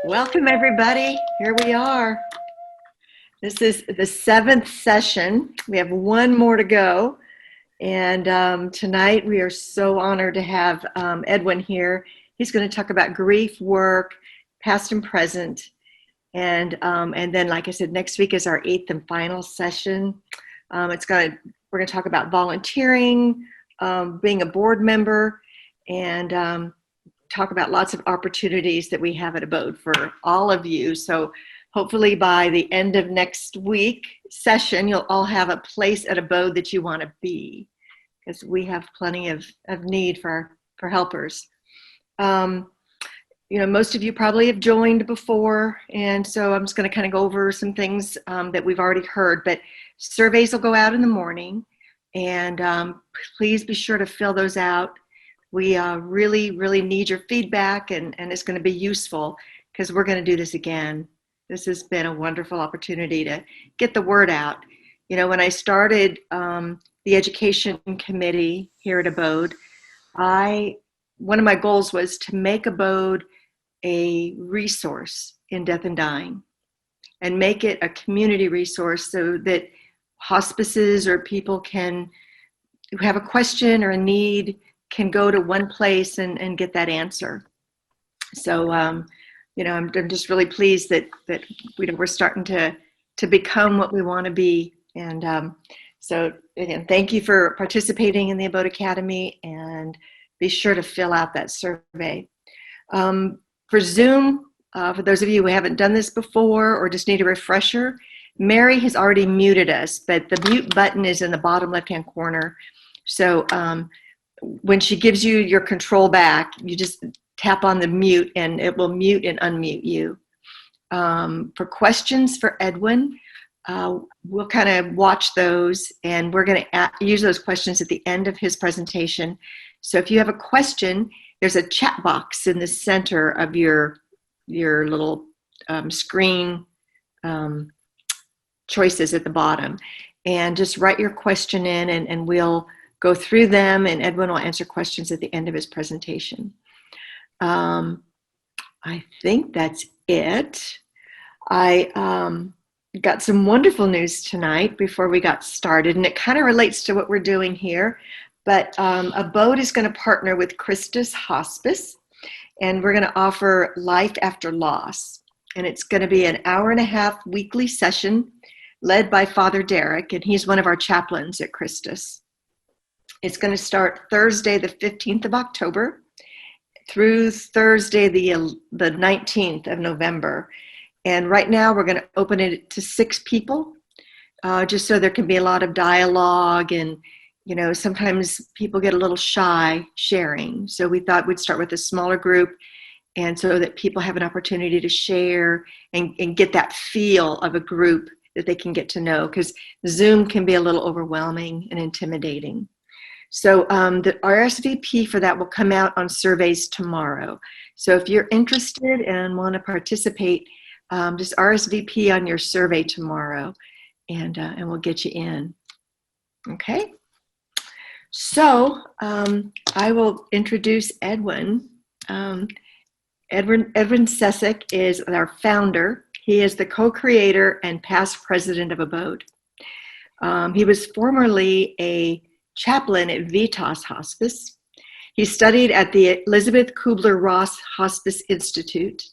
Welcome, everybody. Here we are. This is the 7th session. We have one more to go. And tonight we are so honored to have Edwin here. He's going to talk about grief work, past and present. And then, like I said, next week is our 8th and final session. We're going to talk about volunteering, being a board member, and talk about lots of opportunities that we have at ABODE for all of you. So hopefully by the end of next week session, you'll all have a place at ABODE that you want to be, because we have plenty of need for helpers. Most of you probably have joined before, and so I'm just going to kind of go over some things that we've already heard, but surveys will go out in the morning, and please be sure to fill those out. We really need your feedback, and it's going to be useful because we're going to do this again. This has been a wonderful opportunity to get the word out. When I started the education committee here at ABODE, one of my goals was to make ABODE a resource in death and dying, and make it a community resource so that hospices or people who have a question or a need can go to one place and get that answer. So, I'm just really pleased that we're starting to become what we want to be. And so again, thank you for participating in the ABODE Academy, and be sure to fill out that survey. For Zoom, for those of you who haven't done this before or just need a refresher, Mary has already muted us, but the mute button is in the bottom left-hand corner. So when she gives you your control back, you just tap on the mute and it will mute and unmute you. For questions for Edwin, we'll kind of watch those, and we're going to use those questions at the end of his presentation. So if you have a question, there's a chat box in the center of your little screen choices at the bottom, and just write your question in, and we'll go through them, and Edwin will answer questions at the end of his presentation. I think that's it. I got some wonderful news tonight before we got started, and it kind of relates to what we're doing here. But ABODE is going to partner with Christus Hospice, and we're going to offer Life After Loss. And it's going to be an hour-and-a-half weekly session led by Father Derek, and he's one of our chaplains at Christus. It's going to start Thursday, the 15th of October, through Thursday, the 19th of November. And right now, we're going to open it to 6 people, just so there can be a lot of dialogue. And, sometimes people get a little shy sharing. So we thought we'd start with a smaller group, and so that people have an opportunity to share and get that feel of a group that they can get to know, because Zoom can be a little overwhelming and intimidating. So the RSVP for that will come out on surveys tomorrow. So if you're interested and want to participate, just RSVP on your survey tomorrow, and we'll get you in. Okay. So I will introduce Edwin. Edwin Sasek is our founder. He is the co-creator and past president of ABODE. He was formerly a chaplain at Vitas Hospice. He studied at the Elizabeth Kubler-Ross Hospice Institute.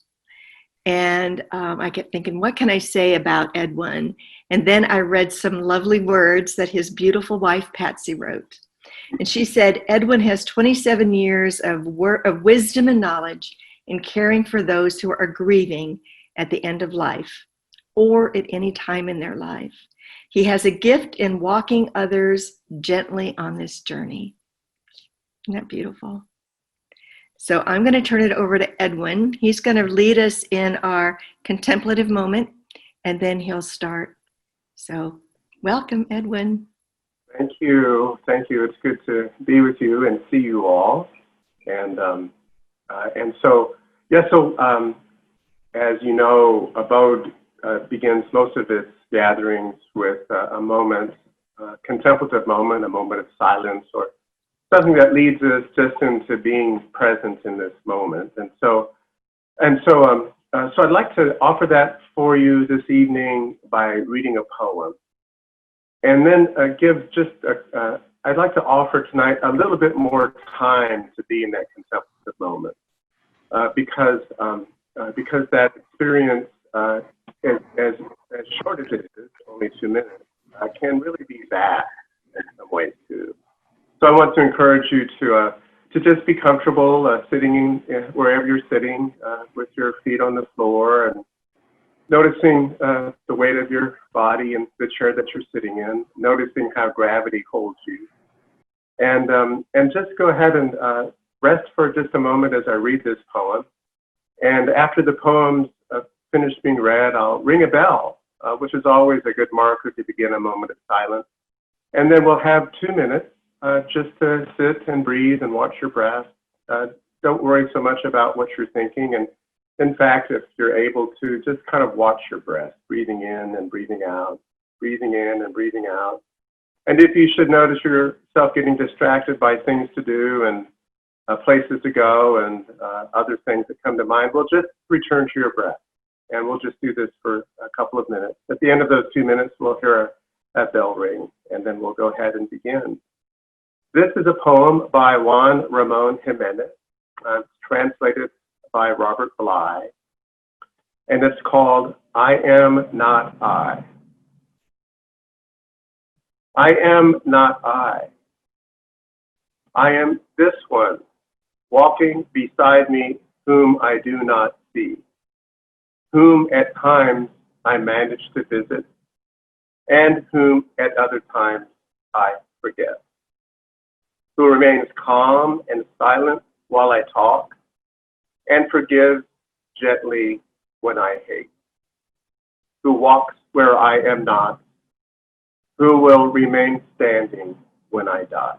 And I kept thinking, what can I say about Edwin? And then I read some lovely words that his beautiful wife, Patsy, wrote. And she said, Edwin has 27 years of wisdom and knowledge in caring for those who are grieving at the end of life or at any time in their life. He has a gift in walking others gently on this journey. Isn't that beautiful? So I'm going to turn it over to Edwin. He's going to lead us in our contemplative moment, and then he'll start. So welcome, Edwin. Thank you. Thank you. It's good to be with you and see you all. And so as you know, ABODE begins most of its gatherings with a moment, a contemplative moment, a moment of silence, or something that leads us just into being present in this moment. And so So I'd like to offer that for you this evening by reading a poem. And then I'd like to offer tonight a little bit more time to be in that contemplative moment. Because that experience, as short as it is, only 2 minutes, can really be vast in some ways too. So I want to encourage you to just be comfortable sitting wherever you're sitting, with your feet on the floor and noticing the weight of your body and the chair that you're sitting in, noticing how gravity holds you, and just go ahead and rest for just a moment as I read this poem. And after the poem's finished being read, I'll ring a bell, which is always a good marker to begin a moment of silence. And then we'll have 2 minutes just to sit and breathe and watch your breath. Don't worry so much about what you're thinking. And in fact, if you're able to, just kind of watch your breath, breathing in and breathing out, breathing in and breathing out. And if you should notice yourself getting distracted by things to do and places to go and other things that come to mind, we'll just return to your breath. And we'll just do this for a couple of minutes. At the end of those 2 minutes, we'll hear a bell ring, and then we'll go ahead and begin. This is a poem by Juan Ramon Jimenez. It's translated by Robert Bly, and it's called I Am Not I. I am not I. I am this one, walking beside me, whom I do not see, whom at times I manage to visit, and whom at other times I forget, who remains calm and silent while I talk, and forgives gently when I hate, who walks where I am not, who will remain standing when I die.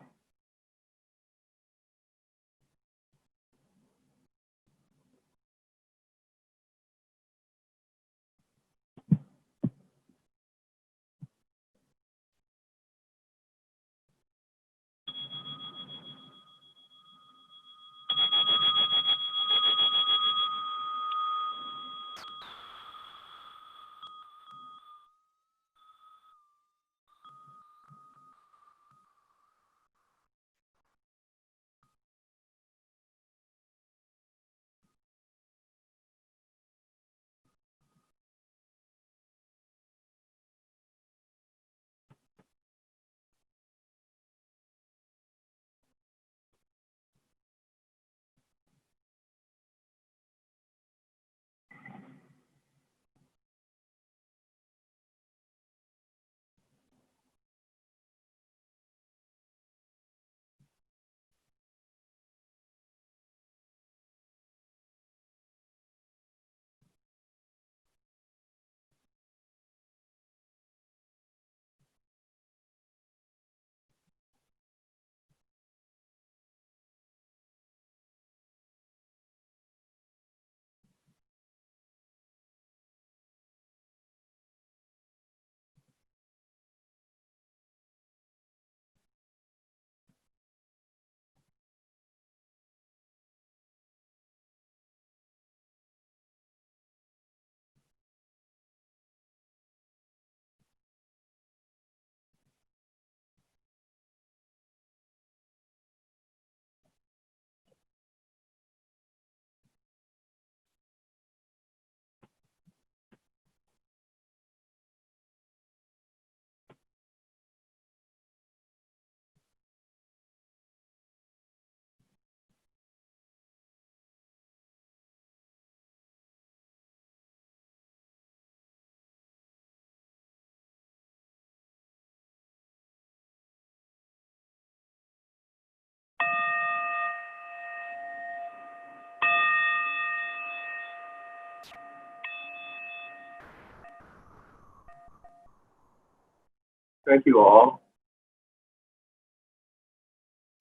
Thank you all.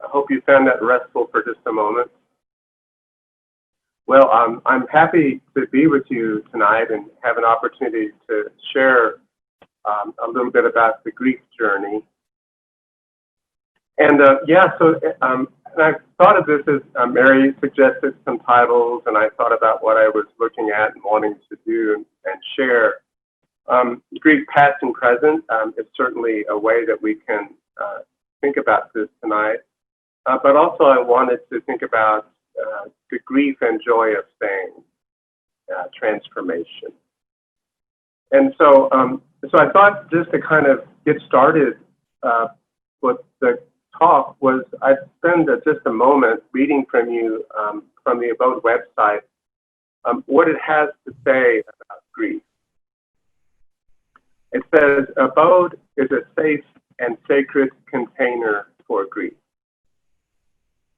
I hope you found that restful for just a moment. Well, I'm happy to be with you tonight and have an opportunity to share a little bit about the grief journey. And and I thought of this as Mary suggested some titles, and I thought about what I was looking at and wanting to do and share. Grief past and present is certainly a way that we can think about this tonight. But also I wanted to think about the grief and joy of staying, transformation. And so I thought just to kind of get started with the talk was I'd spend just a moment reading from you from the ABODE website what it has to say about grief. It says, ABODE is a safe and sacred container for grief.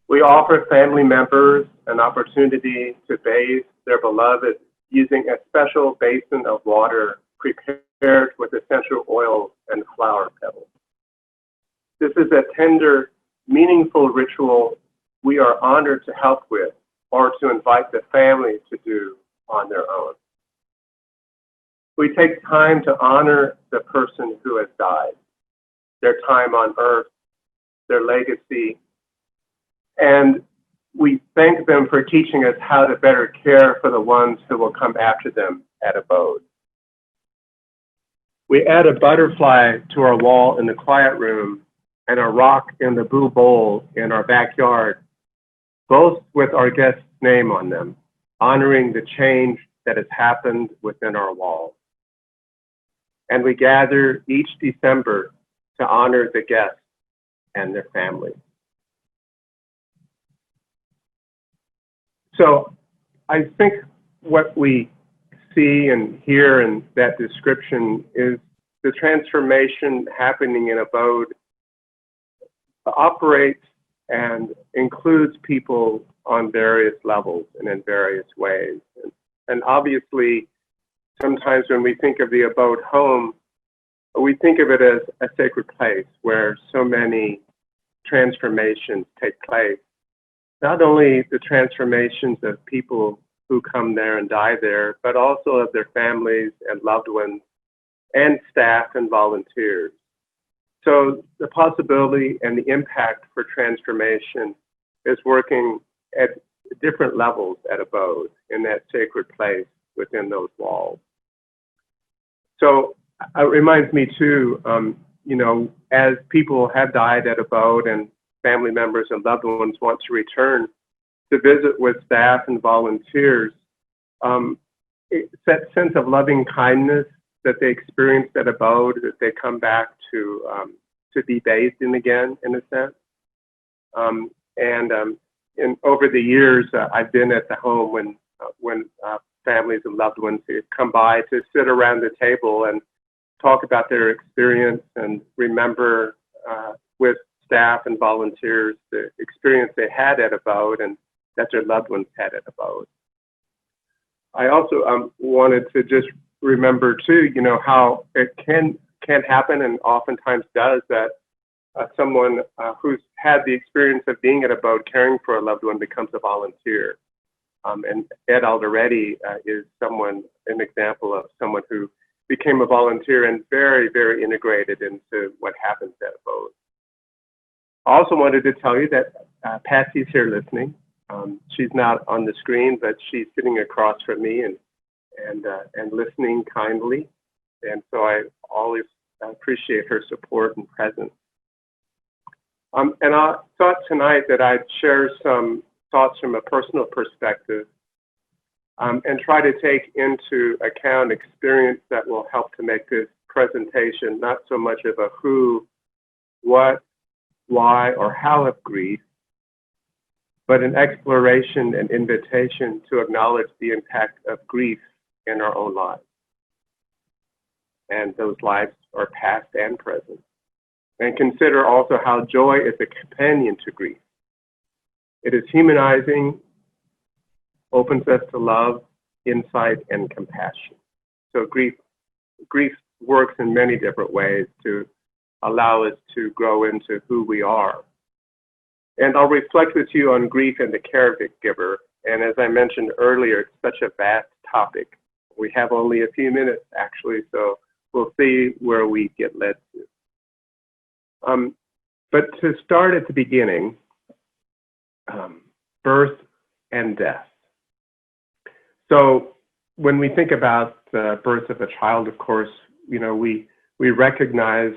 We offer family members an opportunity to bathe their beloved using a special basin of water prepared with essential oils and flower petals. This is a tender, meaningful ritual we are honored to help with or to invite the family to do on their own. We take time to honor the person who has died, their time on earth, their legacy, and we thank them for teaching us how to better care for the ones who will come after them at ABODE. We add a butterfly to our wall in the quiet room and a rock in the blue bowl in our backyard, both with our guest's name on them, honoring the change that has happened within our walls. And we gather each December to honor the guests and their families. So I think what we see and hear in that description is the transformation happening in ABODE operates and includes people on various levels and in various ways. And obviously, sometimes when we think of the ABODE home, we think of it as a sacred place where so many transformations take place. Not only the transformations of people who come there and die there, but also of their families and loved ones and staff and volunteers. So the possibility and the impact for transformation is working at different levels at ABODE in that sacred place within those walls. So it reminds me too, as people have died at ABODE and family members and loved ones want to return to visit with staff and volunteers, that sense of loving kindness that they experienced at ABODE, that they come back to be bathed in again, in a sense. And over the years, I've been at the home when families and loved ones come by to sit around the table and talk about their experience and remember with staff and volunteers the experience they had at ABODE and that their loved ones had at ABODE. I also wanted to just remember too, how it can happen and oftentimes does that someone who's had the experience of being at ABODE caring for a loved one becomes a volunteer. And Ed Alderetti is an example of someone who became a volunteer and very, very integrated into what happens at ABODE. I also wanted to tell you that Patsy's here listening. She's not on the screen, but she's sitting across from me and listening kindly. And so I always appreciate her support and presence. And I thought tonight that I'd share some thoughts from a personal perspective and try to take into account experience that will help to make this presentation not so much of a who, what, why, or how of grief, but an exploration and invitation to acknowledge the impact of grief in our own lives. And those lives are past and present. And consider also how joy is a companion to grief. It is humanizing, opens us to love, insight, and compassion. So grief works in many different ways to allow us to grow into who we are. And I'll reflect with you on grief and the caregiver. And as I mentioned earlier, it's such a vast topic. We have only a few minutes, actually, so we'll see where we get led to. But to start at the beginning, birth and death. So when we think about the birth of a child, of course, we recognize,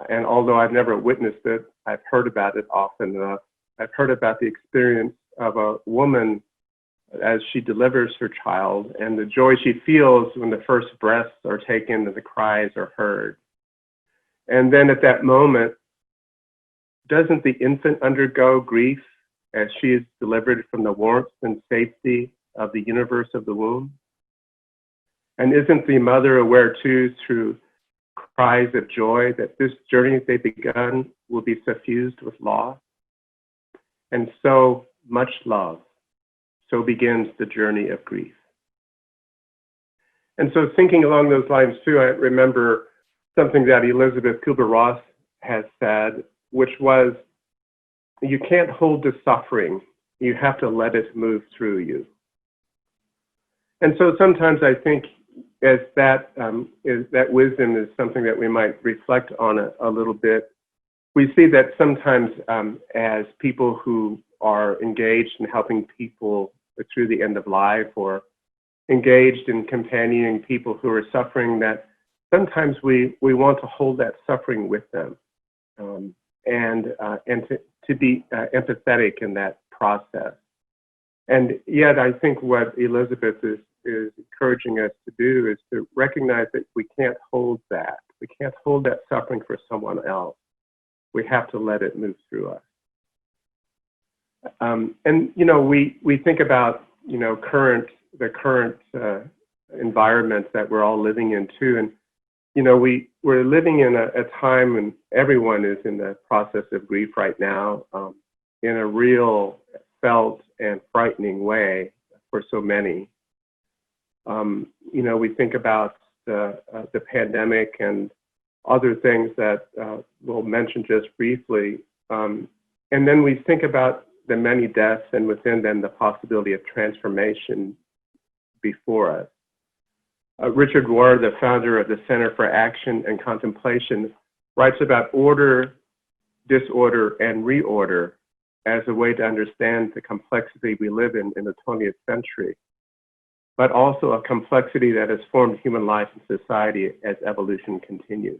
and although I've never witnessed it, I've heard about it often enough. I've heard about the experience of a woman as she delivers her child and the joy she feels when the first breaths are taken and the cries are heard. And then at that moment, doesn't the infant undergo grief as she is delivered from the warmth and safety of the universe of the womb? And isn't the mother aware too, through cries of joy, that this journey they've begun will be suffused with loss? And so much love. So begins the journey of grief. And so thinking along those lines too, I remember something that Elizabeth Kubler-Ross has said, which was, you can't hold the suffering, you have to let it move through you. And so sometimes I think as that wisdom is something that we might reflect on a little bit. We see that sometimes as people who are engaged in helping people through the end of life or engaged in companioning people who are suffering, that sometimes we want to hold that suffering with them and to be empathetic in that process. And yet I think what Elizabeth is encouraging us to do is to recognize that we can't hold that. We can't hold that suffering for someone else. We have to let it move through us. And we think about the current environment that we're all living in too, and we're living in a time when everyone is in the process of grief right now, in a real felt and frightening way for so many. We think about the pandemic and other things that we'll mention just briefly, and then we think about the many deaths and within them the possibility of transformation before us. Richard Rohr, the founder of the Center for Action and Contemplation, writes about order, disorder, and reorder as a way to understand the complexity we live in the 20th century, but also a complexity that has formed human life and society as evolution continues.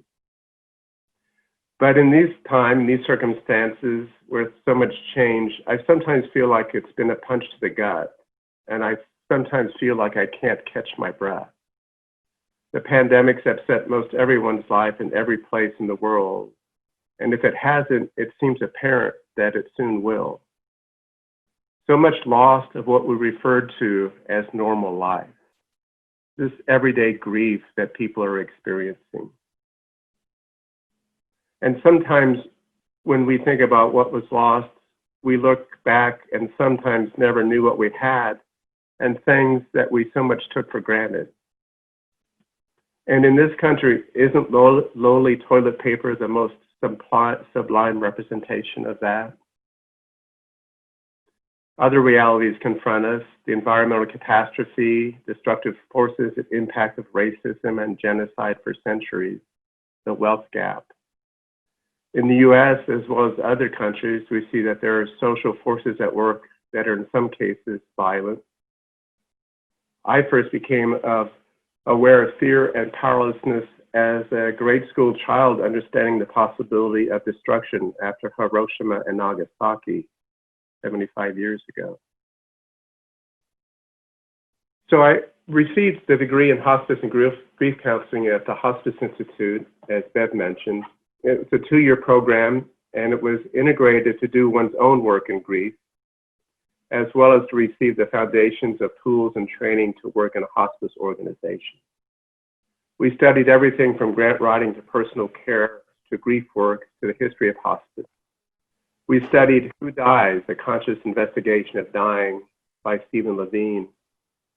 But in these circumstances, with so much change, I sometimes feel like it's been a punch to the gut, and I sometimes feel like I can't catch my breath. The pandemic's upset most everyone's life in every place in the world, and if it hasn't, it seems apparent that it soon will. So much lost of what we referred to as normal life, this everyday grief that people are experiencing. And sometimes when we think about what was lost, we look back and sometimes never knew what we had and things that we so much took for granted. And in this country, isn't lowly toilet paper the most sublime representation of that? Other realities confront us: the environmental catastrophe, destructive forces, the impact of racism and genocide for centuries, the wealth gap. In the US, as well as other countries, we see that there are social forces at work that are in some cases violent. I first became aware of fear and powerlessness as a grade school child, understanding the possibility of destruction after Hiroshima and Nagasaki 75 years ago. So I received the degree in hospice and grief counseling at the Hospice Institute, as Bev mentioned. It's a 2-year program, and it was integrated to do one's own work in grief, as well as to receive the foundations of tools and training to work in a hospice organization. We studied everything from grant writing to personal care to grief work to the history of hospice. We studied Who Dies? A Conscious Investigation of Dying by Stephen Levine,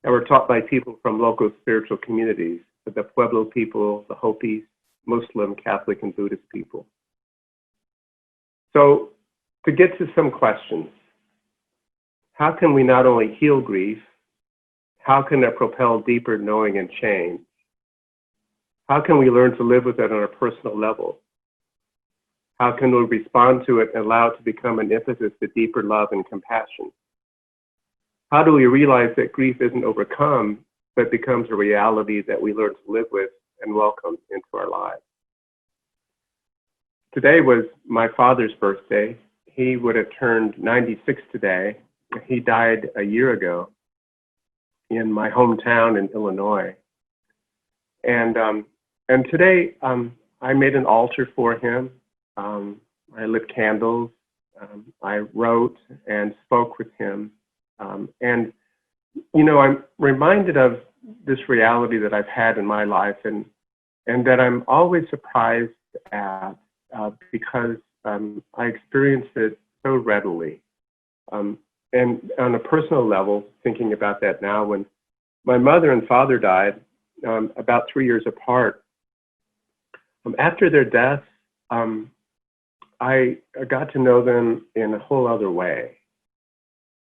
and were taught by people from local spiritual communities, the Pueblo people, the Hopis, Muslim, Catholic, and Buddhist people. So to get to some questions, how can we not only heal grief, how can it propel deeper knowing and change? How can we learn to live with it on a personal level? How can we respond to it and allow it to become an impetus to deeper love and compassion? How do we realize that grief isn't overcome, but becomes a reality that we learn to live with and welcome into our lives? Today was my father's birthday. He would have turned 96 today. He died a year ago in my hometown in Illinois. And today I made an altar for him. I lit candles. I wrote and spoke with him. And, you know, I'm reminded of this reality that I've had in my life and that I'm always surprised at because I experience it so readily. And on a personal level, thinking about that now, when my mother and father died about 3 years apart, after their deaths, I got to know them in a whole other way.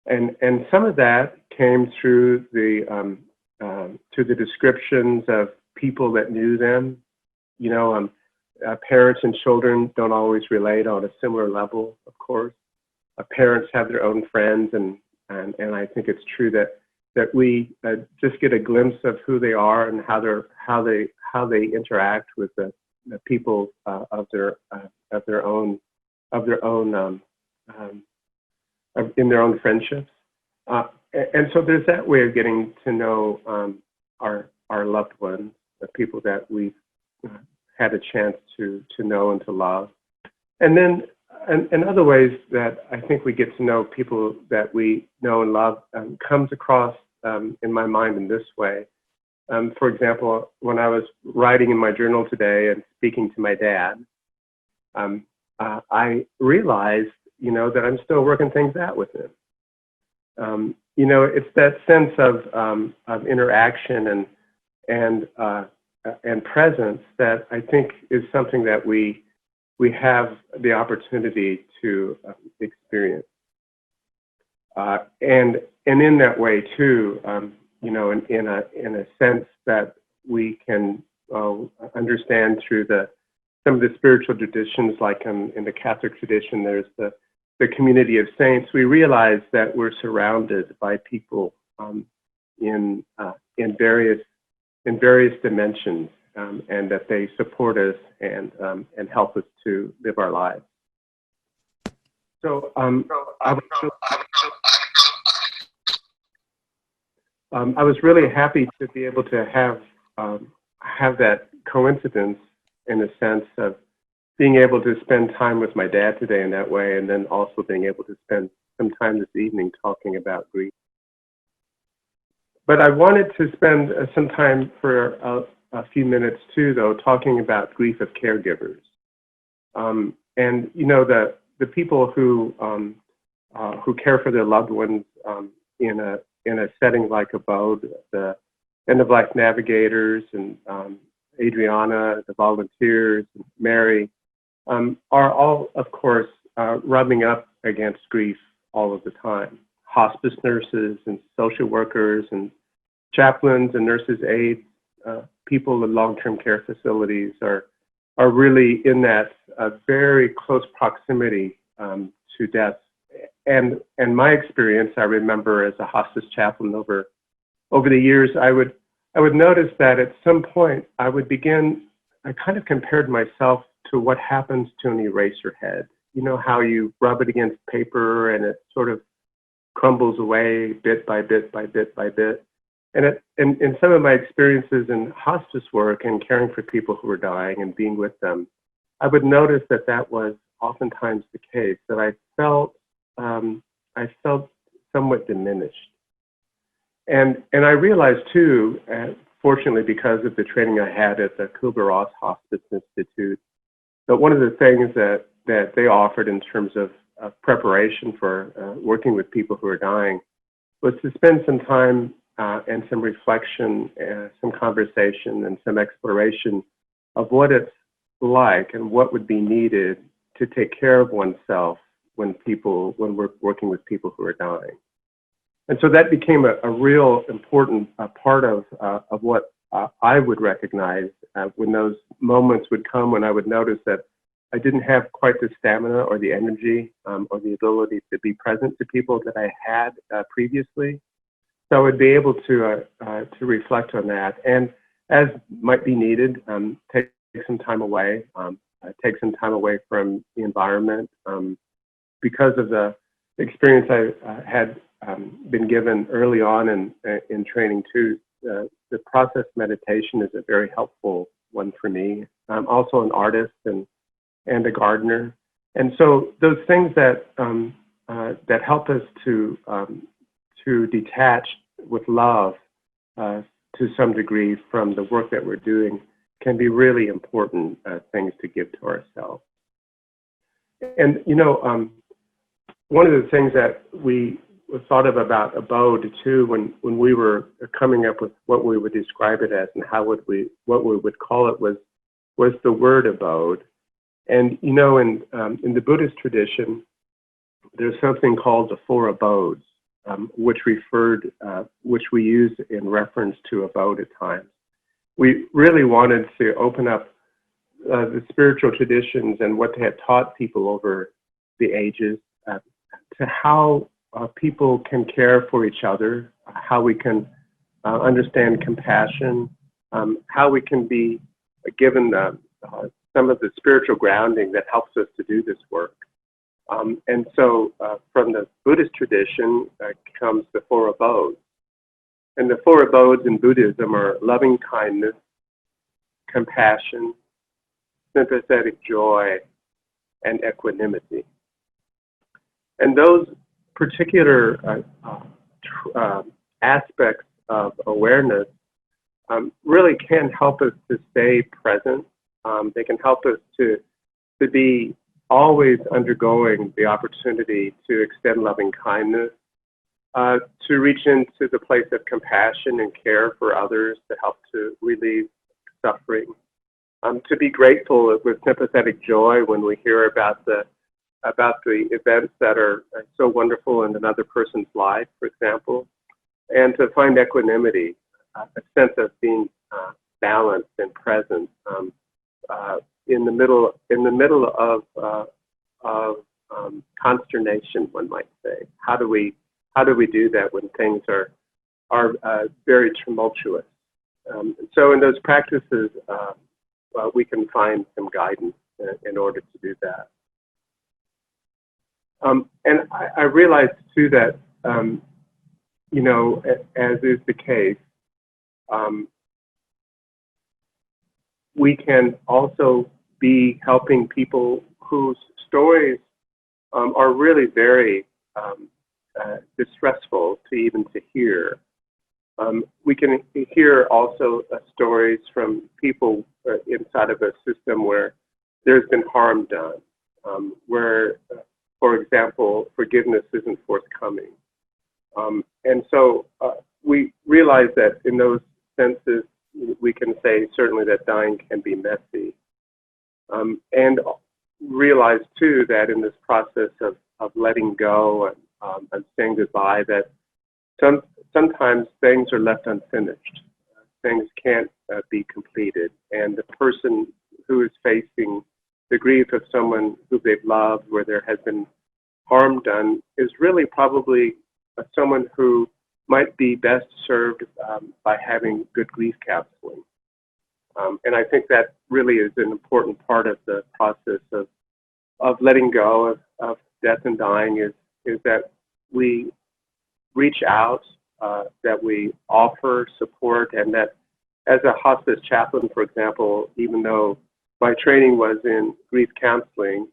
And some of that came through the descriptions of people that knew them. You know, parents and children don't always relate on a similar level, of course. Parents have their own friends, and I think it's true that we just get a glimpse of who they are and how they interact with the people of their own in their own friendships, and so there's that way of getting to know our loved ones, the people that we've had a chance to know and to love, and then and other ways that I think we get to know people that we know and love comes across in my mind in this way. For example, when I was writing in my journal today and speaking to my dad, I realized, you know, that I'm still working things out with him. You know, it's that sense of interaction and presence that I think is something that we have the opportunity to experience, and in that way too, you know, in a sense that we can understand through some of the spiritual traditions, like in the Catholic tradition, there's the community of saints. We realize that we're surrounded by people in various dimensions. And that they support us and help us to live our lives. So I was really happy to be able to have that coincidence, in a sense of being able to spend time with my dad today in that way, and then also being able to spend some time this evening talking about grief. But I wanted to spend some time for a few minutes too, though, talking about grief of caregivers, and you know, the people who care for their loved ones in a setting like ABODE, the end-of-life navigators, and Adriana, the volunteers, and Mary, are all, of course, rubbing up against grief all of the time. Hospice nurses and social workers and chaplains and nurses' aides. People in long-term care facilities are really in that very close proximity to death. And my experience, I remember as a hospice chaplain over the years, I would notice that at some point I kind of compared myself to what happens to an eraser head. You know how you rub it against paper and it sort of crumbles away bit by bit by bit by bit. And in some of my experiences in hospice work and caring for people who were dying and being with them, I would notice that was oftentimes the case, that I felt somewhat diminished. And I realized too, fortunately because of the training I had at the Kubler-Ross Hospice Institute, that one of the things that they offered in terms of preparation for working with people who are dying was to spend some time and some reflection, some conversation, and some exploration of what it's like and what would be needed to take care of oneself when we're working with people who are dying. And so that became a real important part of what I would recognize when those moments would come, when I would notice that I didn't have quite the stamina or the energy or the ability to be present to people that I had previously. So I would be able to reflect on that, and as might be needed, take some time away, take some time away from the environment. Because of the experience I had been given early on in training too, the process meditation is a very helpful one for me. I'm also an artist and a gardener, and so those things that that help us to detach with love to some degree from the work that we're doing can be really important things to give to ourselves. And one of the things that we thought of about ABODE too, when we were coming up with what we would describe it as and what we would call it, was the word ABODE. And in the Buddhist tradition, there's something called the four abodes, which we use in reference to ABODE at times. We really wanted to open up the spiritual traditions and what they had taught people over the ages to how people can care for each other, how we can understand compassion, how we can be given some of the spiritual grounding that helps us to do this work. And so from the Buddhist tradition comes the four abodes. And the four abodes in Buddhism are loving kindness, compassion, sympathetic joy, and equanimity. And those particular aspects of awareness really can help us to stay present. They can help us to be always undergoing the opportunity to extend loving kindness, to reach into the place of compassion and care for others to help to relieve suffering, to be grateful with sympathetic joy when we hear about the events that are so wonderful in another person's life, for example, and to find equanimity, a sense of being balanced and present in the middle of consternation, one might say. How do we do that when things are very tumultuous? So in those practices, we can find some guidance in order to do that. And I realized too that, as is the case, we can also be helping people whose stories are really very distressful to even to hear. We can hear also stories from people inside of a system where there's been harm done, where, for example, forgiveness isn't forthcoming. And so we realize that in those senses, we can say certainly that dying can be messy. And realize too that in this process of letting go and saying goodbye, that sometimes things are left unfinished. Things can't be completed. And the person who is facing the grief of someone who they've loved, where there has been harm done, is really probably someone who might be best served by having good grief counseling. And I think that really is an important part of the process of letting go of death and dying is that we reach out, that we offer support, and that as a hospice chaplain, for example, even though my training was in grief counseling,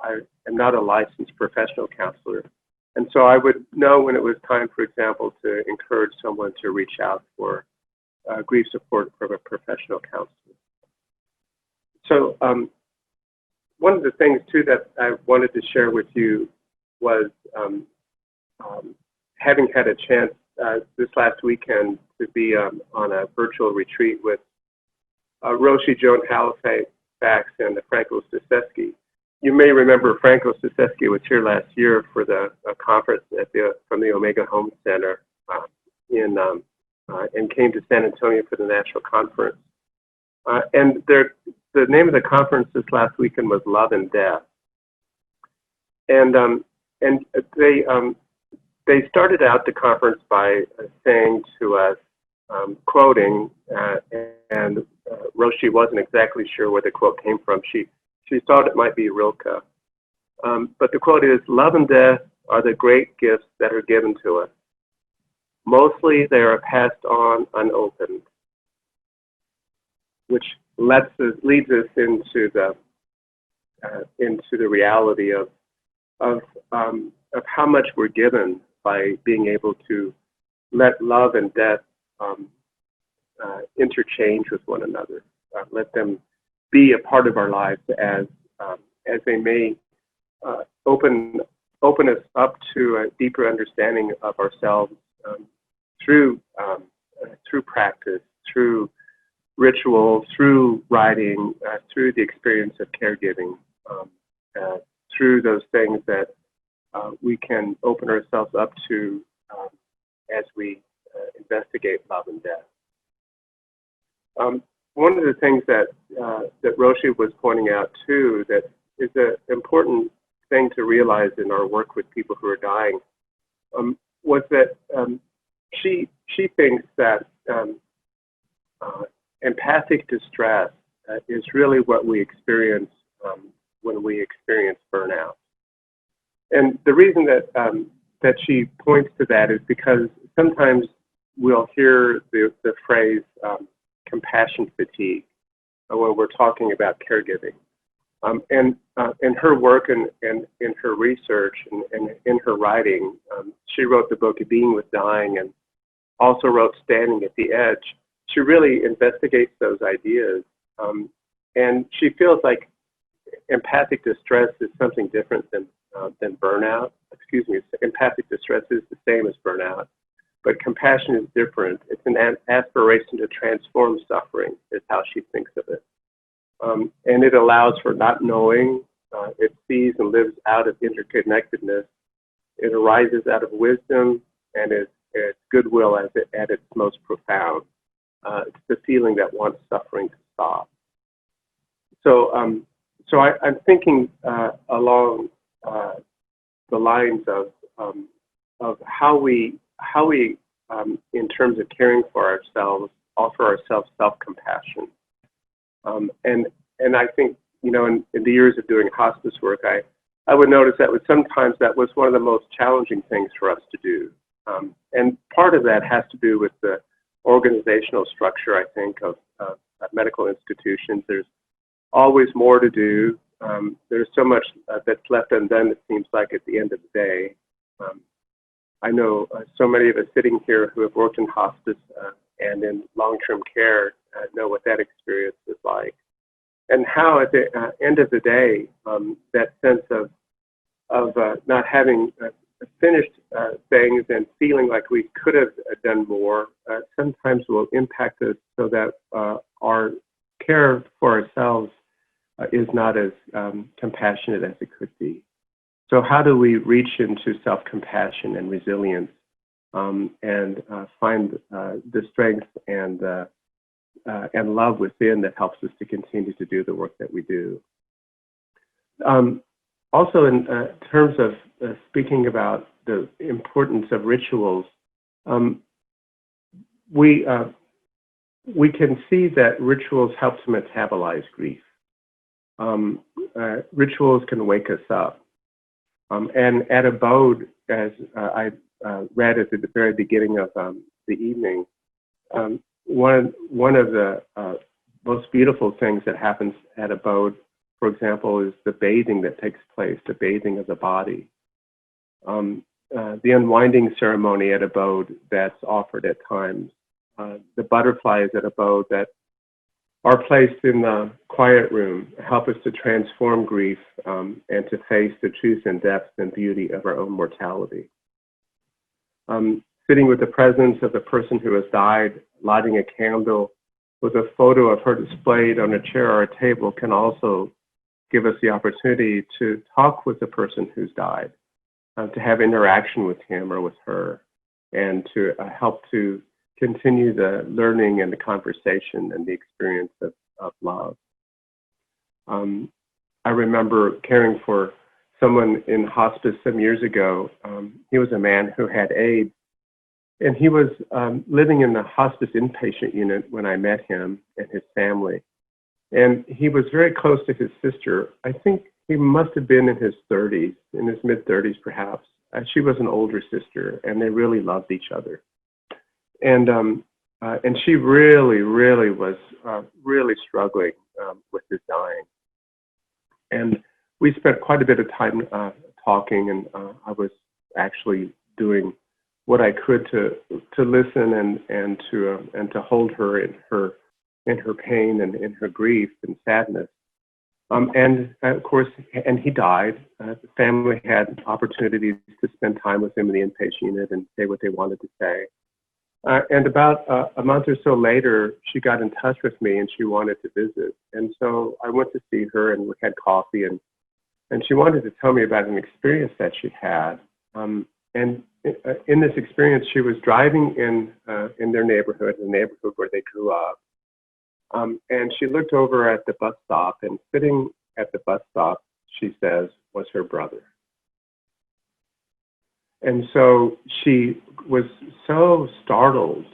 I am not a licensed professional counselor. And so I would know when it was time, for example, to encourage someone to reach out for grief support from a professional counselor. So one of the things, too, that I wanted to share with you was having had a chance this last weekend to be on a virtual retreat with Roshi Joan Halifax and Franco Sasek. You may remember Franco Sasek was here last year for the conference from the Omega Home Center and came to San Antonio for the national conference. And the the name of the conference this last weekend was Love and Death, and they started out the conference by saying to us, quoting, and Roshi wasn't exactly sure where the quote came from. She thought it might be Rilke, but the quote is, "Love and death are the great gifts that are given to us. Mostly they are passed on unopened," which leads us into the reality of how much we're given by being able to let love and death interchange with one another. Let them be a part of our lives as they may open us up to a deeper understanding of ourselves through practice, through ritual, through writing, through the experience of caregiving, through those things that we can open ourselves up to as we investigate love and death. One of the things that Roshi was pointing out too, that is an important thing to realize in our work with people who are dying, was that she thinks that empathic distress is really what we experience when we experience burnout. And the reason that she points to that is because sometimes we'll hear the phrase compassion fatigue when we're talking about caregiving. And in her work and in her research and in her writing, she wrote the book Being with Dying and also wrote Standing at the Edge. She really investigates those ideas. And she feels like empathic distress is something different than burnout. Excuse me, empathic distress is the same as burnout, but compassion is different. It's an aspiration to transform suffering, is how she thinks of it. And it allows for not knowing. It sees and lives out of interconnectedness. It arises out of wisdom, and it's goodwill at its most profound. It's the feeling that wants suffering to stop. So I'm thinking along the lines of how we in terms of caring for ourselves, offer ourselves self-compassion. And I think, in the years of doing hospice work, I would notice that sometimes that was one of the most challenging things for us to do. And part of that has to do with the organizational structure, I think, of medical institutions. There's always more to do. There's so much that's left undone, it seems like, at the end of the day. I know so many of us sitting here who have worked in hospice and in long-term care know what that experience is like. And how at the end of the day, that sense of not having finished things and feeling like we could have done more sometimes will impact us so that our care for ourselves is not as compassionate as it could be. So how do we reach into self-compassion and resilience and find the strength and love within that helps us to continue to do the work that we do? Also, in terms of speaking about the importance of rituals, we can see that rituals help to metabolize grief. Rituals can wake us up. And at ABODE, as I read at the very beginning of the evening, one of the most beautiful things that happens at ABODE, for example, is the bathing that takes place, the bathing of the body. The unwinding ceremony at ABODE that's offered at times. The butterflies at ABODE that are placed in the quiet room help us to transform grief and to face the truth and depth and beauty of our own mortality. Sitting with the presence of the person who has died, lighting a candle with a photo of her displayed on a chair or a table can also give us the opportunity to talk with the person who's died, to have interaction with him or with her, and to help to continue the learning and the conversation and the experience of love. I remember caring for someone in hospice some years ago. He was a man who had AIDS, and he was living in the hospice inpatient unit when I met him and his family. And he was very close to his sister. I think he must have been in his 30s, in his mid-30s perhaps. She was an older sister, and they really loved each other. And she really, really was really struggling with his dying. And we spent quite a bit of time talking, and I was actually doing what I could to listen and to hold her in her pain and in her grief and sadness. And of course, and he died. The family had opportunities to spend time with him in the inpatient unit and say what they wanted to say. And about a month or so later, she got in touch with me and she wanted to visit. And so I went to see her and we had coffee, and she wanted to tell me about an experience that she had. And in this experience, she was driving in their neighborhood, the neighborhood where they grew up. And she looked over at the bus stop, and sitting at the bus stop, she says, was her brother. And so she was so startled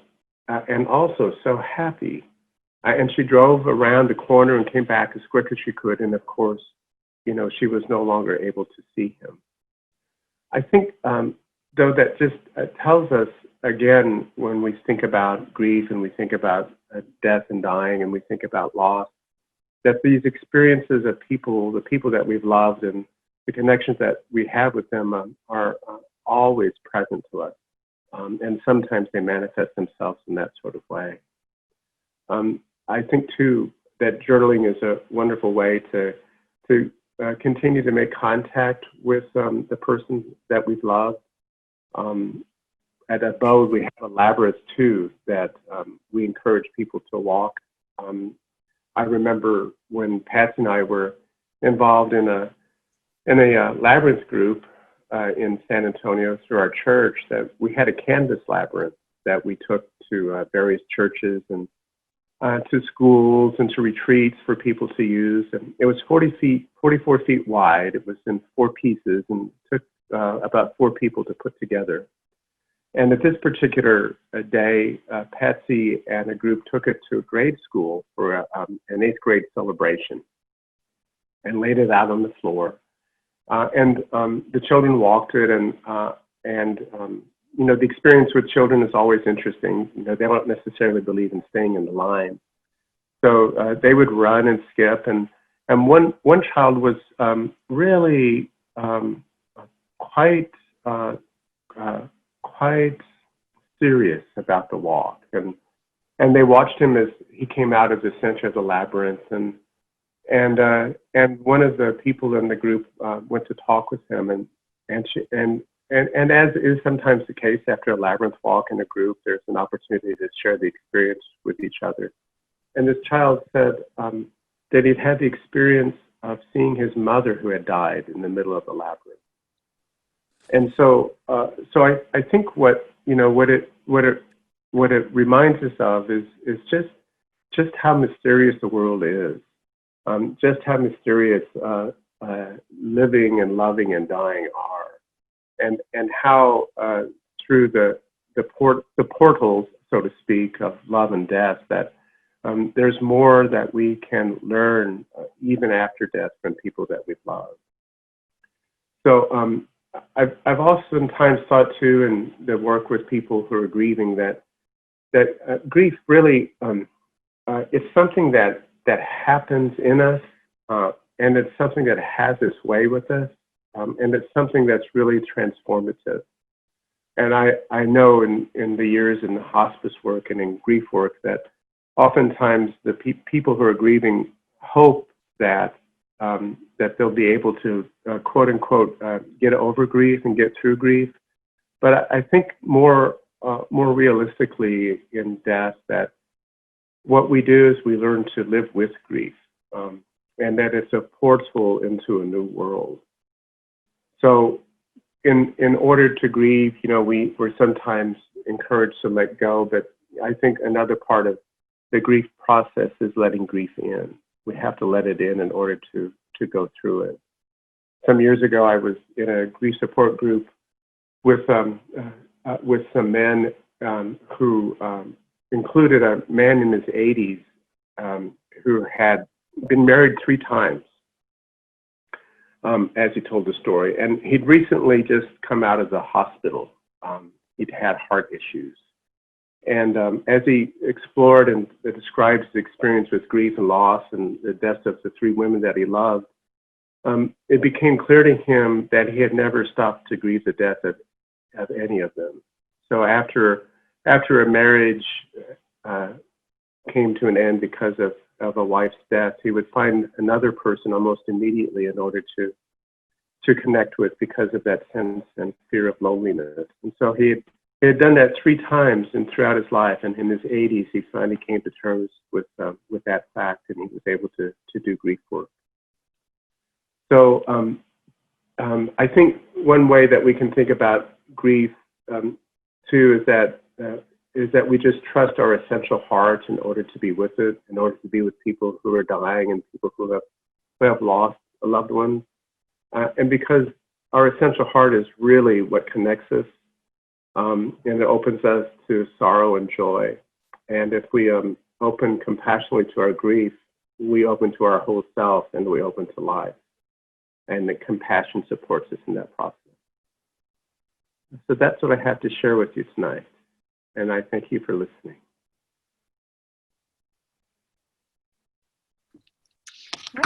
and also so happy. And she drove around the corner and came back as quick as she could. And of course, you know, she was no longer able to see him. I think, though, that just tells us, again, when we think about grief and we think about death and dying and we think about loss, that these experiences of people, the people that we've loved and the connections that we have with them are always present to us. And sometimes they manifest themselves in that sort of way. I think, too, that journaling is a wonderful way to continue to make contact with the person that we've loved. At ABODE, we have a labyrinth, too, that we encourage people to walk. I remember when Patsy and I were involved in a labyrinth group in San Antonio through our church, that we had a canvas labyrinth that we took to various churches and to schools and to retreats for people to use. And it was 44 feet wide. It was in 4 pieces and took about 4 people to put together. And at this particular day, Patsy and a group took it to a grade school for an 8th grade celebration and laid it out on the floor. And the children walked it, and you know, the experience with children is always interesting. You know, they don't necessarily believe in staying in the line. So they would run and skip, and one child was really quite serious about the walk, and they watched him as he came out of the center of the labyrinth, and one of the people in the group went to talk with him, and as is sometimes the case after a labyrinth walk in a group, there's an opportunity to share the experience with each other. And this child said that he'd had the experience of seeing his mother who had died in the middle of the labyrinth. And so I think what it reminds us of is just how mysterious the world is, just how mysterious living and loving and dying are, and how through the portals, so to speak, of love and death, that there's more that we can learn even after death from people that we've loved. So I've oftentimes thought too, in the work with people who are grieving, that grief really it's something that happens in us, and it's something that has its way with us, and it's something that's really transformative. And I know in the years in the hospice work and in grief work that oftentimes the people who are grieving hope that they'll be able to quote unquote get over grief and get through grief. But I think more realistically in death, that what we do is we learn to live with grief, and that it's a portal into a new world. So in order to grieve, we're sometimes encouraged to let go, but I think another part of the grief process is letting grief in. we have to let it in order to go through it. Some years ago, I was in a grief support group with some men who included a man in his 80s who had been married 3 times, as he told the story. And he'd recently just come out of the hospital. He'd had heart issues. And as he explored and described his experience with grief and loss and the deaths of the 3 women that he loved, it became clear to him that he had never stopped to grieve the death of any of them. So after a marriage came to an end because of a wife's death, he would find another person almost immediately in order to connect with because of that sense and fear of loneliness. And so he had done that 3 times and throughout his life, and in his 80s, he finally came to terms with that fact, and he was able to do grief work. So I think one way that we can think about grief too is that we just trust our essential heart in order to be with it, in order to be with people who are dying and people who have lost a loved one, and because our essential heart is really what connects us. And it opens us to sorrow and joy. And if we open compassionately to our grief, we open to our whole self and we open to life. And the compassion supports us in that process. So that's what I have to share with you tonight. And I thank you for listening.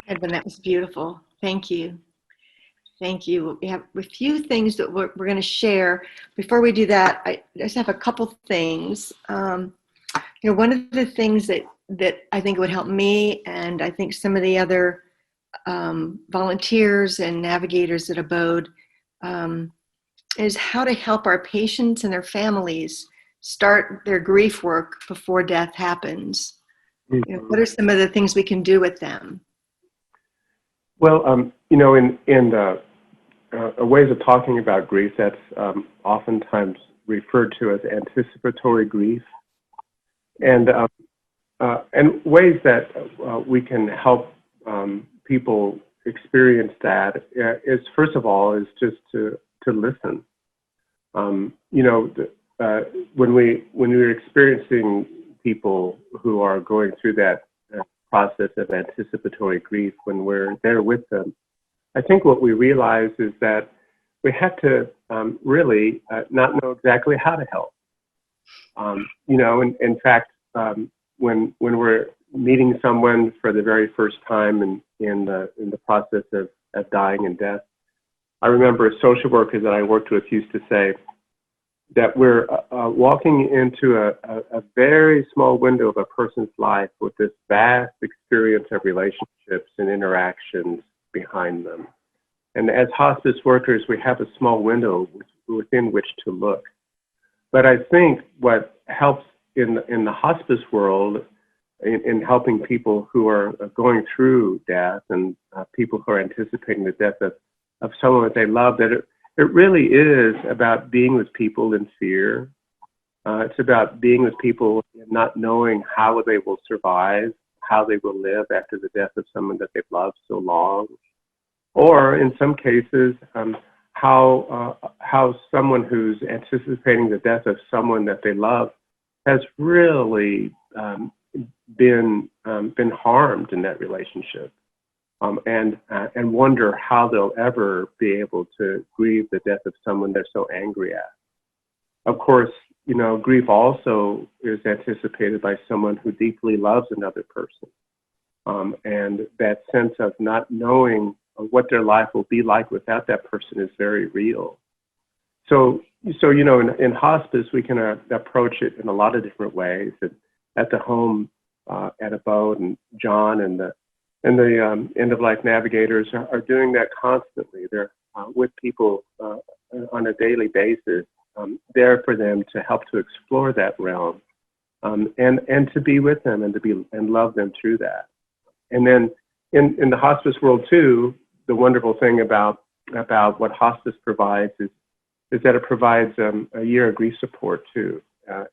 Edwin, that was beautiful. Thank you. Thank you. We have a few things that we're going to share. Before we do that, I just have a couple things. One of the things that I think would help me, and I think some of the other volunteers and navigators at ABODE, is how to help our patients and their families start their grief work before death happens. What are some of the things we can do with them? Well, in ways of talking about grief, that's oftentimes referred to as anticipatory grief, and ways that we can help people experience that is, first of all, is just to listen. When we're experiencing people who are going through that process of anticipatory grief, when we're there with them, I think what we realize is that we have to really not know exactly how to help. In fact, when we're meeting someone for the very first time in the process of dying and death, I remember social workers that I worked with used to say that we're walking into a very small window of a person's life with this vast experience of relationships and interactions behind them. And as hospice workers, we have a small window within which to look. But I think what helps in the hospice world, in helping people who are going through death and people who are anticipating the death of someone that they love, that it really is about being with people in fear. It's about being with people and not knowing how they will survive, how they will live after the death of someone that they've loved so long. Or in some cases, how someone who's anticipating the death of someone that they love has really been harmed in that relationship, and wonder how they'll ever be able to grieve the death of someone they're so angry at. Of course, grief also is anticipated by someone who deeply loves another person, and that sense of not knowing what their life will be like without that person is very real. So in hospice, we can approach it in a lot of different ways. At the home, at ABODE, and John and the end-of-life navigators are doing that constantly. They're with people on a daily basis, there for them to help to explore that realm, and to be with them and love them through that. And then in the hospice world too, the wonderful thing about what hospice provides is that it provides a year of grief support too,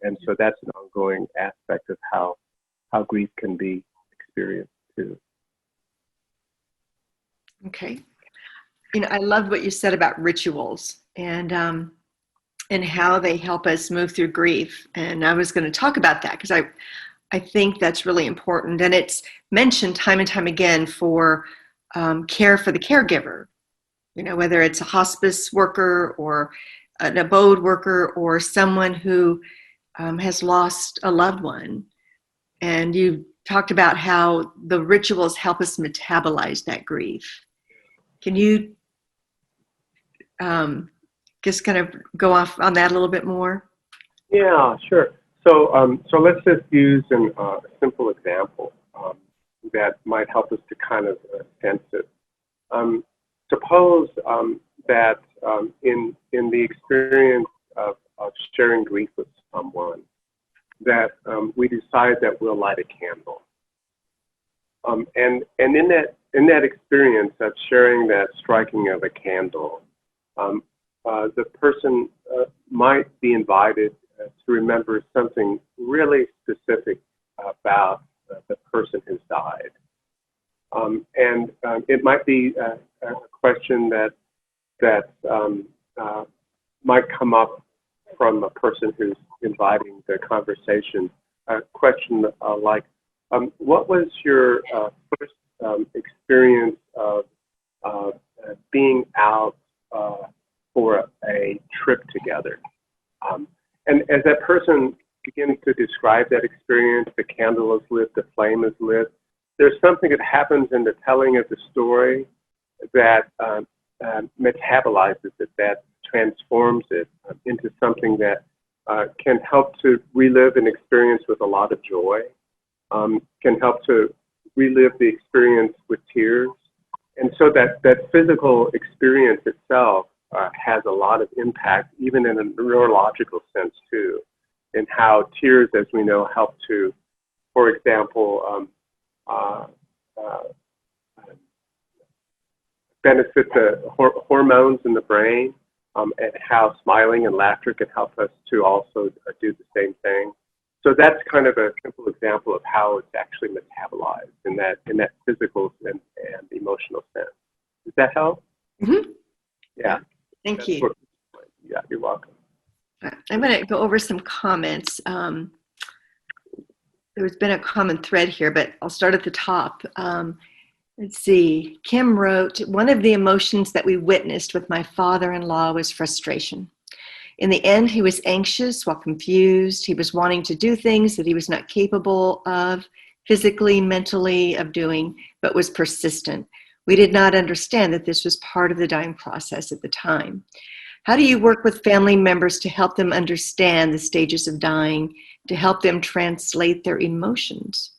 and so that's an ongoing aspect of how grief can be experienced too. Okay. I love what you said about rituals and how they help us move through grief. And I was going to talk about that because I think that's really important. And it's mentioned time and time again for care for the caregiver, whether it's a hospice worker or an abode worker or someone who has lost a loved one. And you talked about how the rituals help us metabolize that grief. Can you just kind of go off on that a little bit more? Yeah, sure. So let's just use a simple example that might help us to kind of sense it. Suppose that in the experience of sharing grief with someone, that we decide that we'll light a candle, and in that experience of sharing that striking of a candle, the person might be invited to remember something really specific about the person who's died. And it might be a question that might come up from a person who's inviting the conversation. A question like, what was your first experience of being out for a trip together? And as that person begins to describe that experience, the candle is lit, the flame is lit, there's something that happens in the telling of the story that metabolizes it, that transforms it into something that can help to relive an experience with a lot of joy, can help to relive the experience with tears. And so that physical experience itself has a lot of impact, even in a neurological sense too, in how tears, as we know, help to, for example, benefit the hormones in the brain, and how smiling and laughter can help us to also do the same thing. So that's kind of a simple example of how it's actually metabolized in that physical and emotional sense. Does that help? Mm-hmm. Yeah. Thank you. Yeah, you're welcome. I'm going to go over some comments. There's been a common thread here, but I'll start at the top. Let's see. Kim wrote, one of the emotions that we witnessed with my father-in-law was frustration. In the end, he was anxious while confused. He was wanting to do things that he was not capable of, physically, mentally, of doing, but was persistent. We did not understand that this was part of the dying process at the time. How do you work with family members to help them understand the stages of dying, to help them translate their emotions?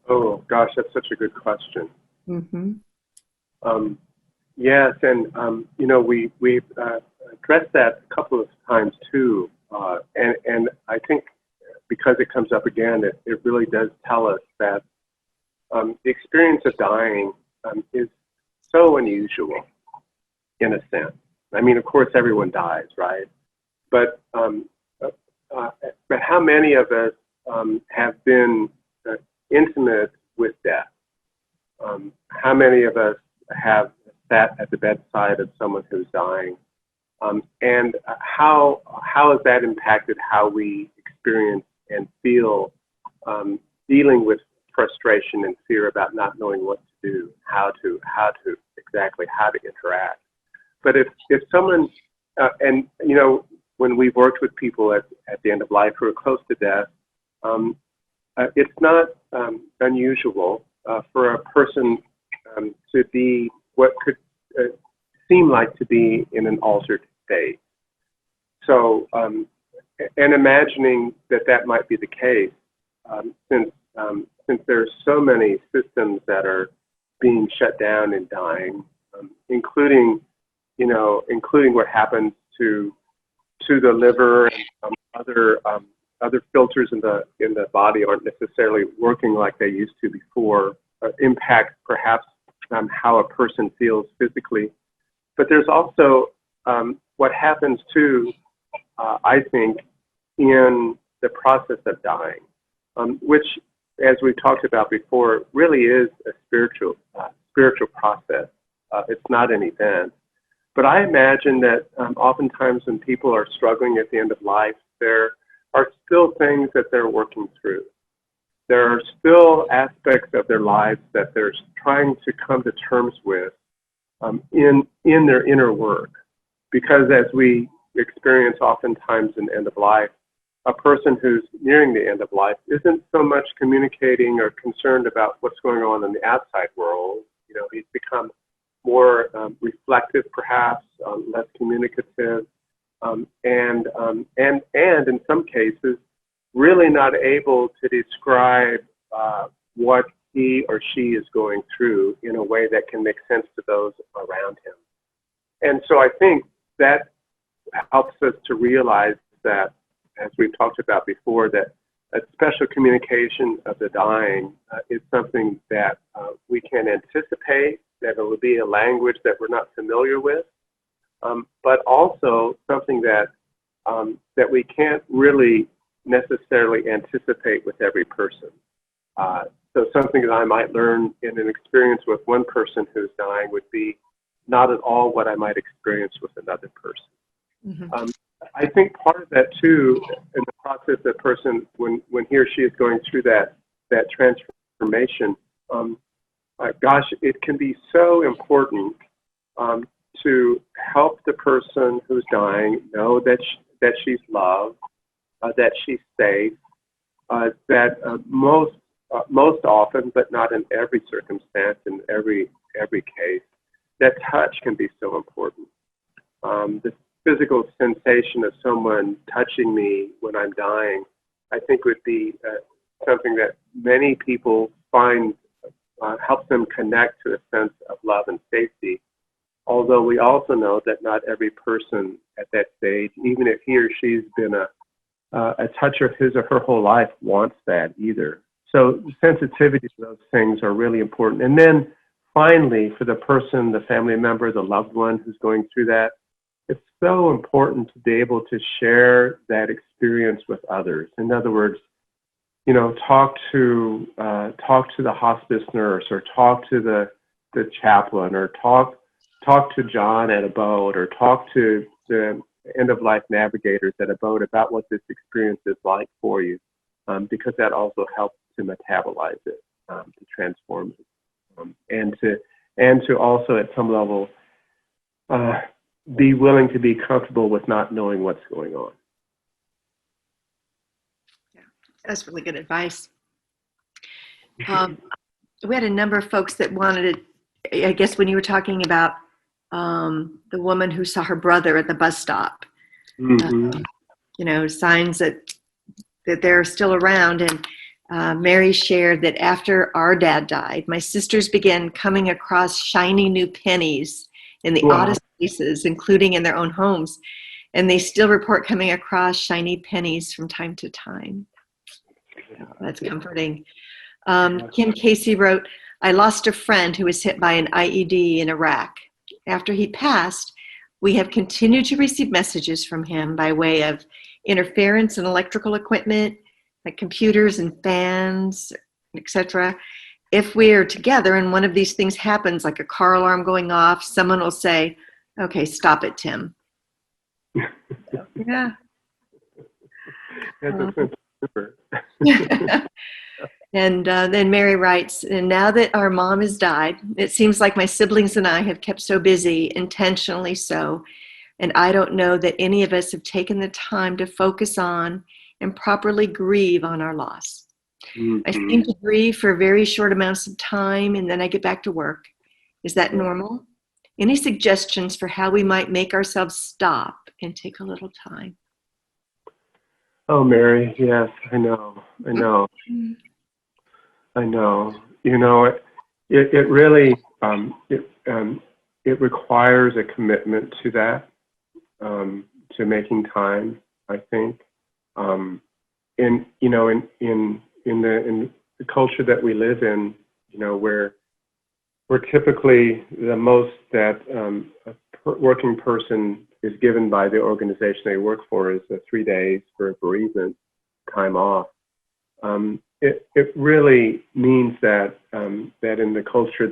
Oh, gosh, that's such a good question. Mm-hmm. Yes, and, we've addressed that a couple of times too. And I think because it comes up again, it really does tell us that the experience of dying is so unusual in a sense. I mean, of course, everyone dies, right? But how many of us have been intimate with death? How many of us have sat at the bedside of someone who's dying? And how has that impacted how we experience and feel dealing with frustration and fear about not knowing what to do, how to interact? But if someone, when we've worked with people at the end of life who are close to death, it's not unusual for a person to be what could seem like to be in an altered state. So, and imagining that might be the case, since there's so many systems that are being shut down and dying, including what happens to the liver and other filters in the body aren't necessarily working like they used to before, impact perhaps how a person feels physically. But there's also what happens too, I think, in the process of dying, which, as we talked about before, really is a spiritual spiritual process. It's not an event. But I imagine that oftentimes when people are struggling at the end of life, there are still things that they're working through. There are still aspects of their lives that they're trying to come to terms with in their inner work. Because as we experience oftentimes in end of life, a person who's nearing the end of life isn't so much communicating or concerned about what's going on in the outside world. You know, he's become more reflective, perhaps, less communicative, and in some cases, really not able to describe what he or she is going through in a way that can make sense to those around him. And so I think that helps us to realize that, as we've talked about before, that a special communication of the dying is something that we can anticipate, that it will be a language that we're not familiar with, but also something that that we can't really necessarily anticipate with every person. So something that I might learn in an experience with one person who's dying would be not at all what I might experience with another person. Mm-hmm. I think part of that too, in the process, that person, when he or she is going through that transformation, gosh, it can be so important to help the person who's dying know that she's loved, that she's safe, that most often, but not in every circumstance, in every case, that touch can be so important. The physical sensation of someone touching me when I'm dying, I think would be something that many people find helps them connect to a sense of love and safety. Although we also know that not every person at that stage, even if he or she's been a toucher of his or her whole life, wants that either. So sensitivity to those things are really important. And then finally, for the person, the family member, the loved one who's going through that, it's so important to be able to share that experience with others. In other words, you know, talk to the hospice nurse, or talk to the chaplain, or talk to John at ABODE, or talk to the end-of-life navigators at ABODE about what this experience is like for you, because that also helps to metabolize it, to transform it, and to also at some level be willing to be comfortable with not knowing what's going on. Yeah, that's really good advice. We had a number of folks that wanted to, I guess when you were talking about the woman who saw her brother at the bus stop, mm-hmm. You know, signs that they're still around. And Mary shared that after our dad died, my sisters began coming across shiny new pennies in the oddest places, including in their own homes. And they still report coming across shiny pennies from time to time. Oh, that's comforting. Kim Casey wrote, I lost a friend who was hit by an IED in Iraq. After he passed, we have continued to receive messages from him by way of interference in electrical equipment, like computers and fans, etc. If we are together and one of these things happens, like a car alarm going off, someone will say, okay, stop it, Tim. Yeah. And then Mary writes, and now that our mom has died, it seems like my siblings and I have kept so busy, intentionally so, and I don't know that any of us have taken the time to focus on and properly grieve on our loss. Mm-hmm. I seem to grieve for very short amounts of time, and then I get back to work. Is that normal? Any suggestions for how we might make ourselves stop and take a little time? Oh, Mary, yes, I know. You know, it really it requires a commitment to that, to making time, I think. In the culture that we live in, you know, where we're typically the most that a working person is given by the organization they work for is 3 days for bereavement time off. It really means that that in the culture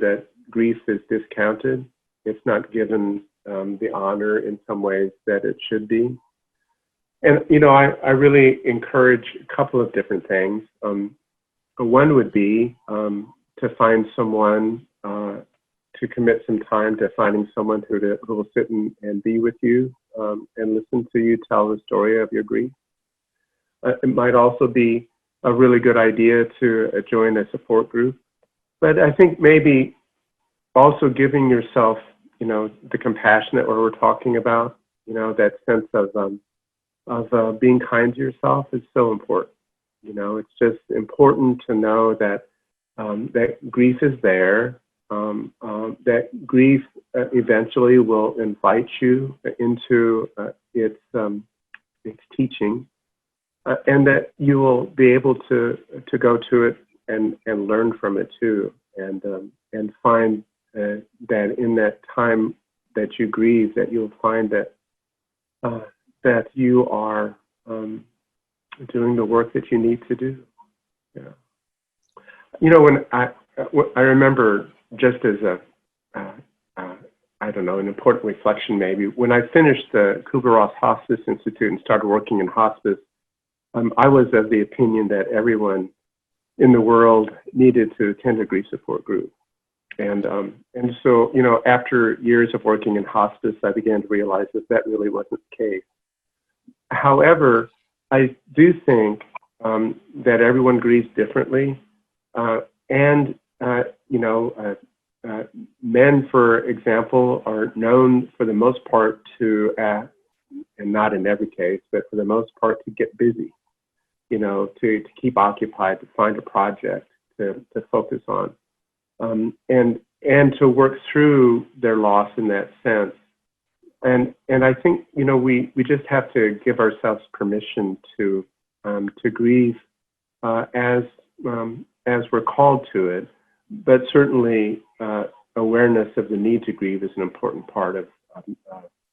grief is discounted. It's not given the honor in some ways that it should be. And, I really encourage a couple of different things. One would be to find someone, to commit some time to finding someone who will sit and be with you and listen to you tell the story of your grief. It might also be a really good idea to join a support group. But I think maybe also giving yourself, the compassion that we're talking about, that sense of being kind to yourself is so important. It's just important to know that that grief is there, that grief eventually will invite you into its teaching, and that you will be able to go to it and learn from it too, and find that in that time that you grieve, that you'll find that that you are doing the work that you need to do. Yeah. When I remember, just as I don't know, an important reflection maybe, when I finished the Kubler-Ross Hospice Institute and started working in hospice, I was of the opinion that everyone in the world needed to attend a grief support group. And so, after years of working in hospice, I began to realize that really wasn't the case. However, I do think that everyone grieves differently. Men, for example, are known for the most part to, and not in every case, but for the most part to get busy, to keep occupied, to find a project to focus on. And to work through their loss in that sense. And I think, we just have to give ourselves permission to grieve as we're called to it, but certainly awareness of the need to grieve is an important part of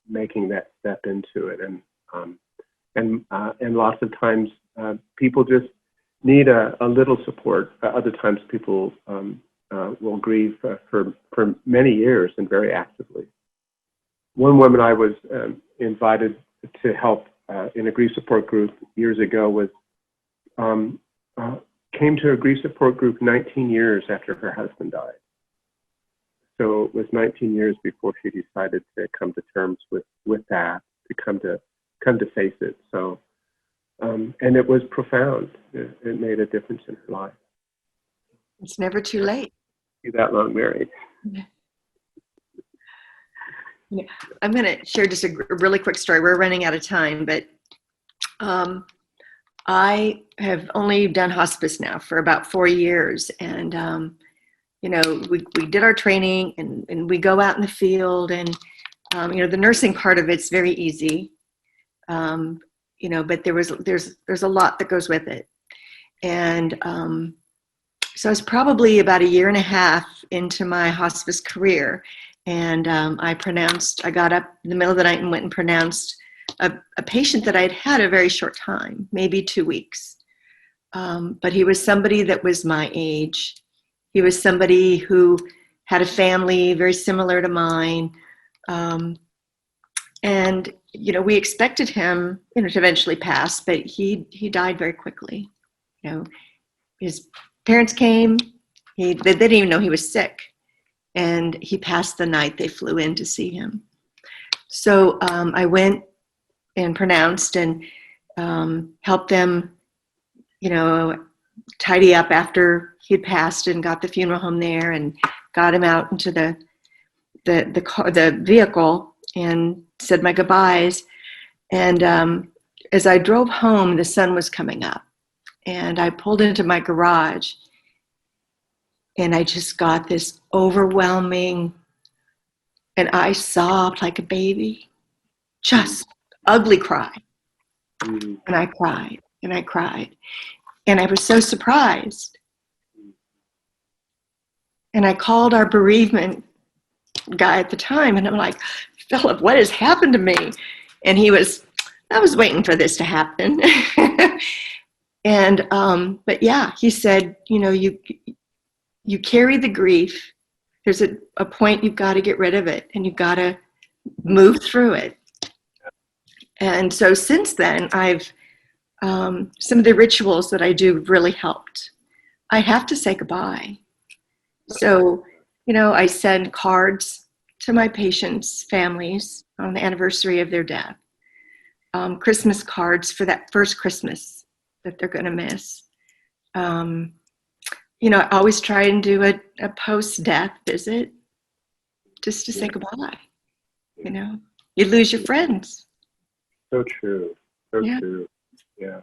making that step into it. And lots of times people just need a little support. Other times people will grieve for many years and very actively. One woman I was invited to help in a grief support group years ago was came to a grief support group 19 years after her husband died. So it was 19 years before she decided to come to terms with that, to come to face it. So and it was profound. It made a difference in her life. It's never too late. Be that long married. Yeah. I'm going to share just a really quick story. We're running out of time, but I have only done hospice now for about 4 years. And, we did our training and we go out in the field and, the nursing part of it's very easy, but there's a lot that goes with it. And so I was probably about 1.5 years into my hospice career. And I got up in the middle of the night and went and pronounced a patient that I'd had a very short time, maybe 2 weeks. But he was somebody that was my age. He was somebody who had a family very similar to mine. And, we expected him, to eventually pass, but he died very quickly. His parents came, they didn't even know he was sick. And he passed the night they flew in to see him. So I went and pronounced and helped them, tidy up after he'd passed and got the funeral home there and got him out into the vehicle and said my goodbyes. And as I drove home, the sun was coming up and I pulled into my garage. And I just got this overwhelming, and I sobbed like a baby, just ugly cry. And I cried, and I cried. And I was so surprised. And I called our bereavement guy at the time, and I'm like, Philip, what has happened to me? And I was waiting for this to happen. And, but yeah, he said, you carry the grief there's a point you've got to get rid of it, and you've got to move through it. And so since then, I've some of the rituals that I do really helped. I have to say goodbye. So, I send cards to my patients' families on the anniversary of their death, Christmas cards for that first Christmas that they're going to miss. I always try and do a post-death visit just to say goodbye. You lose your friends. So true. So true. Yeah.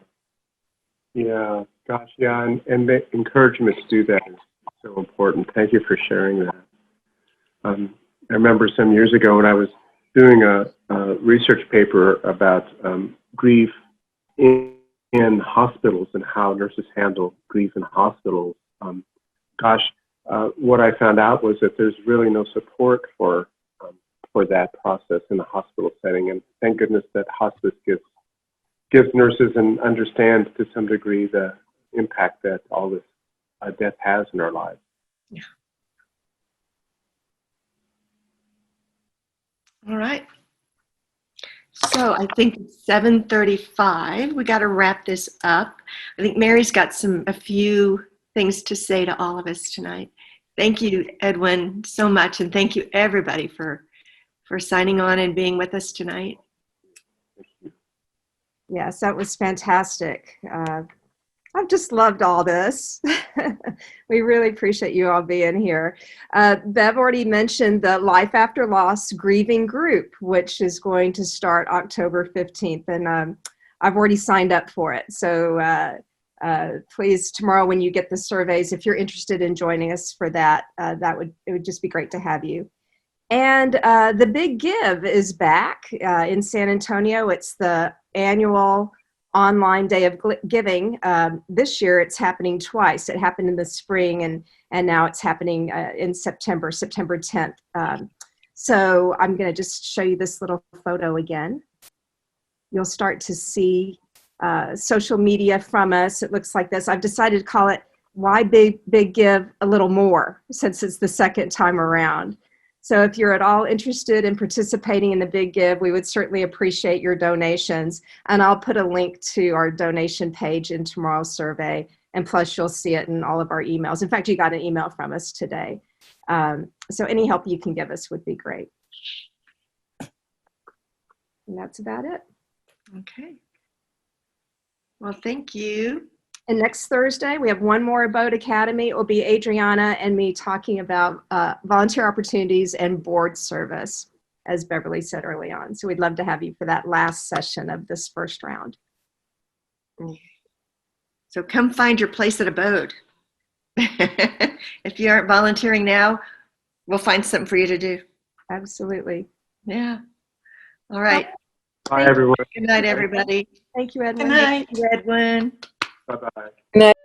Yeah. Gosh. Yeah. And the encouragement to do that is so important. Thank you for sharing that. I remember some years ago when I was doing a research paper about grief in hospitals and how nurses handle grief in hospitals. What I found out was that there's really no support for that process in the hospital setting, and thank goodness that hospice gives nurses and understands to some degree the impact that all this death has in our lives. Yeah. All right. So I think it's 7:35. We got to wrap this up. I think Mary's got a few things to say to all of us tonight. Thank you, Edwin, so much, and thank you everybody for signing on and being with us tonight. Yes, that was fantastic. I've just loved all this. We really appreciate you all being here. Bev already mentioned the Life After Loss Grieving Group, which is going to start October 15th, and I've already signed up for it. So please, tomorrow when you get the surveys, if you're interested in joining us for that, it would just be great to have you. And the Big Give is back in San Antonio. It's the annual online day of giving. This year it's happening twice. It happened in the spring, and now it's happening in September 10th. So I'm going to just show you this little photo again. You'll start to see social media from us. It looks like this. I've decided to call it Why Big Give a Little More, since it's the second time around. So if you're at all interested in participating in the Big Give, we would certainly appreciate your donations. And I'll put a link to our donation page in tomorrow's survey. And plus, you'll see it in all of our emails. In fact, you got an email from us today. So any help you can give us would be great. And that's about it. Okay. Well, thank you. And next Thursday, we have one more ABODE Academy. It will be Adriana and me talking about volunteer opportunities and board service, as Beverly said early on. So we'd love to have you for that last session of this first round. So come find your place at ABODE. If you aren't volunteering now, we'll find something for you to do. Absolutely. Yeah. All right. Bye, everyone. Good night, everybody. Thank you, Edwin. Good night, Edwin. Bye-bye. Good night.